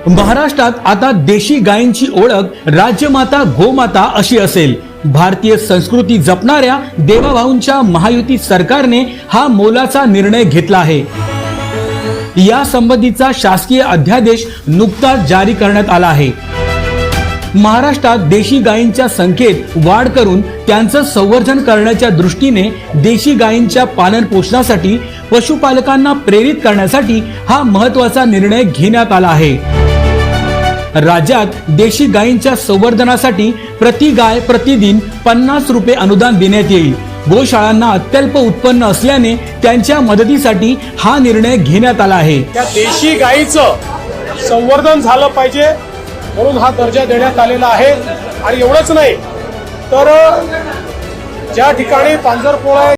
महाराष्ट्रात आता देशी गायींची ओळख राजमाता गोमाता अशी असेल। भारतीय संस्कृती जपणाऱ्या देवाभाऊंच्या महायुती सरकारने हा मोलाचा निर्णय घेतला आहे। या संबंधीचा शासकीय अध्यादेश नुकताच जारी करण्यात आला आहे। महाराष्ट्रात देशी गायींच्या संख्येत वाढ करून त्यांचं संवर्धन करण्याच्या दृष्टीने देशी गायींच्या पालन पोषणासाठी पशुपालकांना प्रेरित करण्यासाठी हा महत्त्वाचा निर्णय घेण्यात आला आहे। राज्यात देशी गायींच्या संवर्धनासाठी प्रति गाय प्रतिदिन 50 रुपये अनुदान देण्यात येईल। गोशाळांना अत्यल्प उत्पन्न असल्याने त्यांच्या मदतीसाठी हा निर्णय घेण्यात आला आहे। त्या देशी गायीचं संवर्धन झालं पाहिजे म्हणून हा दर्जा देण्यात आलेला आहे। आणि एवढंच नाही तर ज्या ठिकाणी पांजरपोळा